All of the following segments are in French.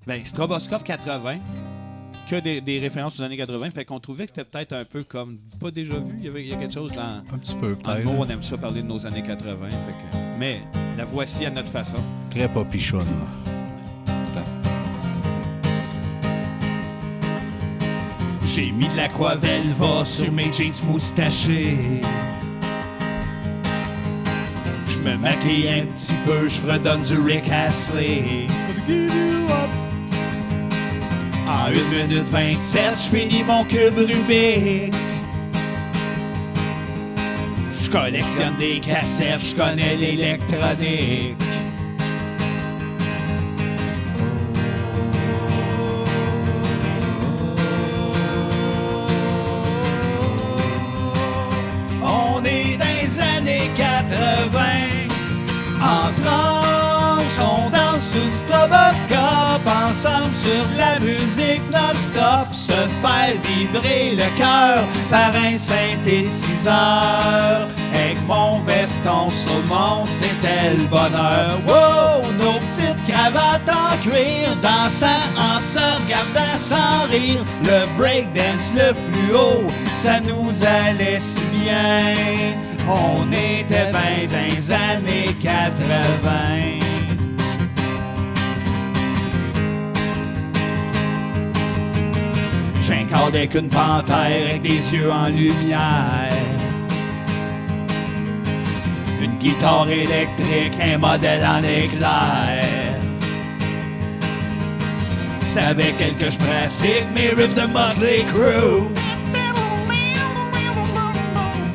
Ben, Stroboscope 80, que des références aux années 80, fait qu'on trouvait que c'était peut-être un peu comme pas déjà vu. Il y a quelque chose dans... Un petit peu, En peut-être. gros, on aime ça parler de nos années 80. Mais la voici à notre façon. Très popichonne. J'ai mis de l'Aquavelva sur mes jeans moustachés. Je me maquille un petit peu, je redonne du Rick Astley. En 1 minute 27, je finis mon cube Rubik. Je collectionne des cassettes, je connais l'électronique. On est dans les années 80, en transe, on danse sur le stroboscope, ensemble sur la musique non-stop, se faire vibrer le cœur par un synthétiseur. Avec mon veston saumon, c'était le bonheur. Wow, nos petites cravates en cuir, dansant en se regardant sans rire. Le breakdance, le fluo, ça nous allait si bien. On était ben dans les années 80. J'ai un corps avec une panthère avec des yeux en lumière. Une guitare électrique, un modèle en éclair. C'est avec elle que je pratique mes riffs de Motley Crue.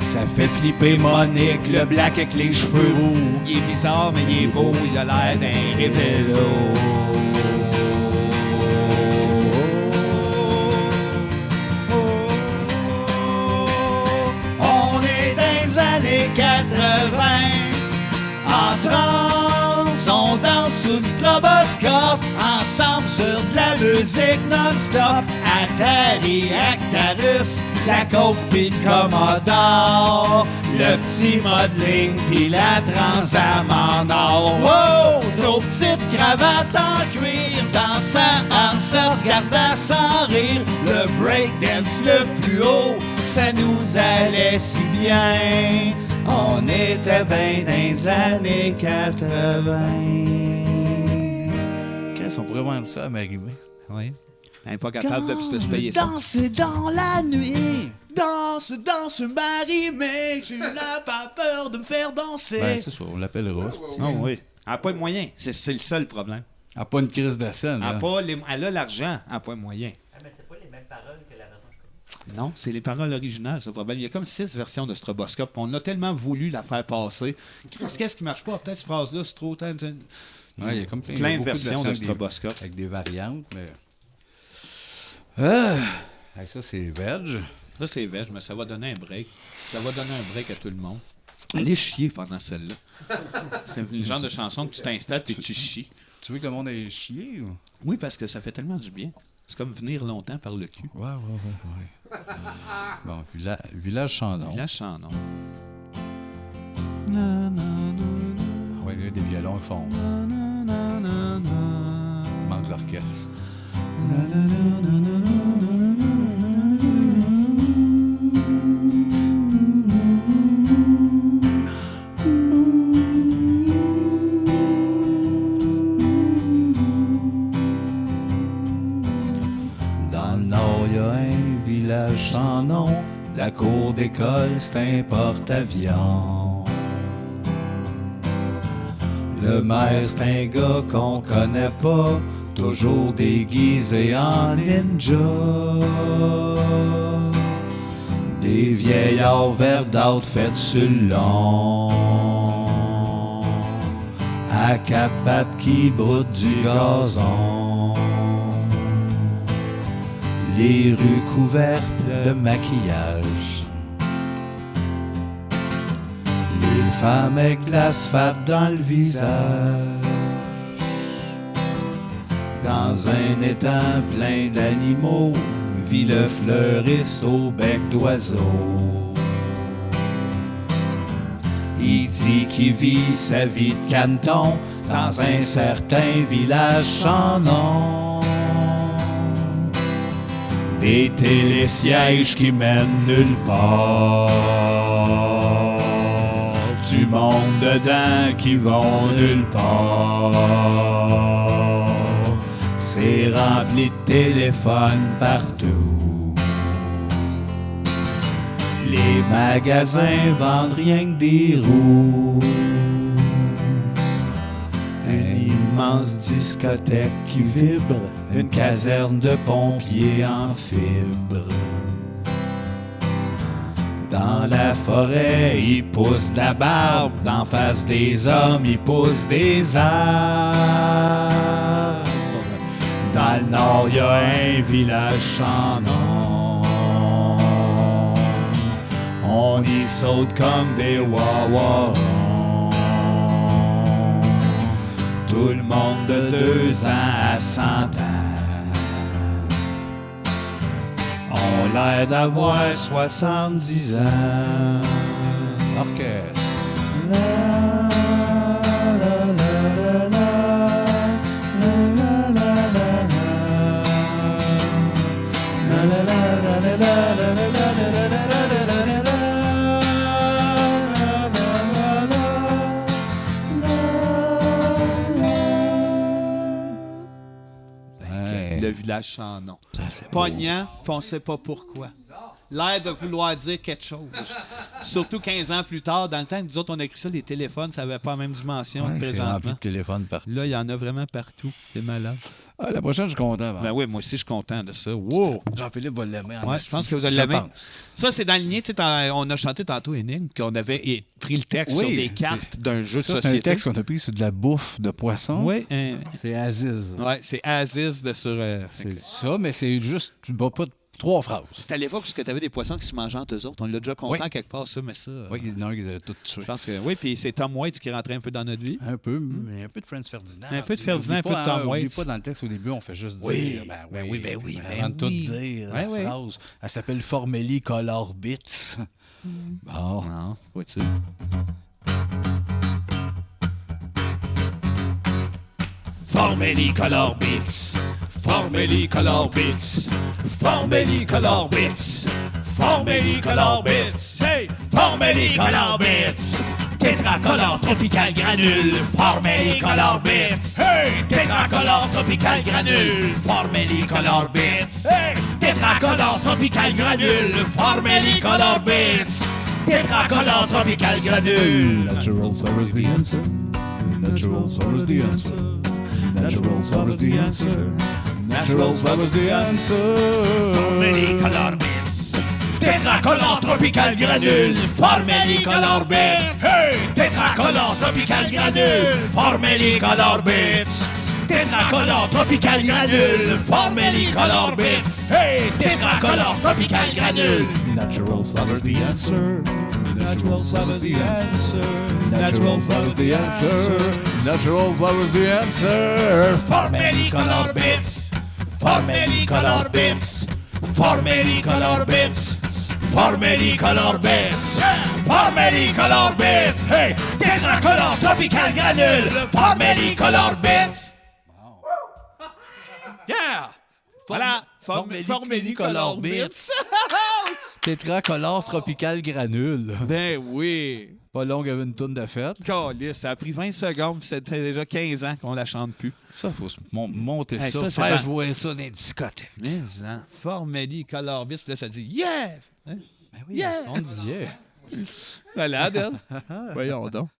Ça fait flipper Monique, le black avec les cheveux roux. Il est bizarre, mais il est beau, il a l'air d'un révélo. On est dans les années 80, en transe, on danse sous le stroboscope, ensemble sur de la musique non-stop. Atari, Actarus, la Coke pis le Commodore, le petit modeling pis la Transam en or. Wow! Nos petites cravates en cuir, dansant en se regardant sans rire. Le breakdance, le fluo, ça nous allait si bien. On était ben dans les années 80. Qu'est-ce qu'on pourrait vendre ça à Marie-Mé? Oui. Elle n'est pas capable de se payer ça. Danser dans la nuit. Danse, danse, Marie-Mé, tu n'as pas peur de me faire danser. Ben, c'est ça, on l'appellera. Oh oui. Elle n'a pas de moyens. C'est le seul problème. Elle n'a pas une crise de scène. Elle a l'argent, elle n'a pas de moyens. Ah, mais c'est pas les mêmes paroles que la version que je connais. Non, c'est les paroles originales, c'est le problème. Il y a comme 6 versions de Stroboscope. On a tellement voulu la faire passer. Qu'est-ce qui marche pas? Peut-être cette phrase-là, c'est trop... Ouais, il y a comme plein de versions de avec Stroboscope. avec des variantes, mais... ça, c'est veg. Là, c'est veg, mais ça va donner un break. Ça va donner un break à tout le monde. Allez chier pendant celle-là. C'est le genre de chanson que tu t'installes et tu chies. Tu veux que le monde ait chié ou? Oui, parce que ça fait tellement du bien. C'est comme venir longtemps par le cul. Ouais. Bon, Village Chandon. Village Chandon. Ouais, il y a des violons qui font. Manque l'orchestre. Dans le nord, il y a un village sans nom. La cour d'école, c'est un porte-avions. Le maire, c'est un gars qu'on connaît pas, toujours déguisé en ninja. Des vieillards verts d'outfit sur le long, à 4 pattes qui broutent du gazon. Les rues couvertes de maquillage, les femmes avec de l'asphalte dans le visage. Dans un étang plein d'animaux, vit le fleuriste au bec d'oiseau. Il dit qu'il vit sa vie de canton dans un certain village sans nom. Des télésièges qui mènent nulle part. Du monde dedans qui vont nulle part. C'est rempli de téléphones partout. Les magasins vendent rien que des roues. Une immense discothèque qui vibre. Une caserne de pompiers en fibre. Dans la forêt, il pousse de la barbe. D'en face des hommes, il pousse des arbres. Dans le nord, il y a un village sans nom. On y saute comme des wawarons. Tout le monde de 2 ans à 100 ans ont l'air d'avoir 70 ans. Orchestre. La, la, la, la, la, la, la, la, la, la, la, la, la, Le village sans nom. Pognant, puis on sait pas pourquoi. L'air de vouloir dire quelque chose. Surtout 15 ans plus tard, dans le temps, nous autres, on a écrit ça, les téléphones, ça n'avait pas la même dimension que c'est rempli présentement. de téléphones partout. Là, il y en a vraiment partout. C'est malade. Ah, la prochaine, je suis content. Ben oui, moi aussi, je suis content de ça. Wow! Jean-Philippe va l'aimer en Ouais, je pense que vous allez l'aimer. pense. Ça, c'est dans le lien, tu sais, on a chanté tantôt Énigme, qu'on avait pris le texte sur des cartes d'un jeu de Ça, société. c'est un texte qu'on a pris sur de la bouffe de poisson. Oui, C'est Aziz. ouais, c'est Aziz de sur... C'est ça, mais c'est juste, tu ne bats pas 3 phrases. C'était à l'époque où tu avais des poissons qui se mangeaient entre eux autres. On l'a déjà content Oui. quelque part, ça, mais ça... Oui, non, ils avaient tout tué. Je pense que oui, puis c'est Tom Waits qui est rentré un peu dans notre vie. Un peu, mais un peu de Franz Ferdinand. Un peu de Ferdinand, Oublie un peu de pas, Tom Waits. Oublie pas, dans le texte, au début, on fait juste Oui, dire... ben oui, ben oui. Avant de tout dire, la Ouais, phrase. Elle s'appelle Formelli Color Bits. Bon. Non, vois-tu. Formelli Color Bits. Formelli Color Bits. Formelli Color Bits. Formelli Color Bits. Hey! Formelli Color Bits. Tétracolore tropical granule. Formelli Color Bits. Hey! Tétracolore tropical granule. Formelli Color Bits. Hey! Tétracolore tropical granule. Formelli Color Bits. Tétracolore tropical granule. Natural flower is the answer. Natural flower is the answer. Natural flower is the answer. Natural flower is the answer. Formelli Color Bits. Tétracolore tropical granule. Formelli Color Bits. Hey! Tétracolore tropical granule. Formelli Color Bits. Tétracolore tropical granule. Formelli Color Bits. Hey! Tétracolore tropical granule. Natural flowers the answer. Natural flowers the answer. Natural flowers the answer. Natural flowers the answer. Formelli Color Bits. Formelli Color Bits. Formelli Color Bits. Formelli Color Bits. Formelli Color Bits. Hey! Tétracolore tropical granule. Formelli Color Bits. Yeah! Voilà! Formelli Color Bits. Tétracolore tropical granule. Ben oui! Pas long, il y avait une tourne de fête. Calisse, ça a pris 20 secondes, puis c'était déjà 15 ans qu'on la chante plus. Ça, il faut monter Hey, ça, ça, c'est faire pas- jouer ça dans les discothèques. Mais, hein, Formelli Color Bits, puis là, ça dit « Yeah! Hein? Ben oui, Yeah! on dit yeah. Malade, elle. Voyons donc.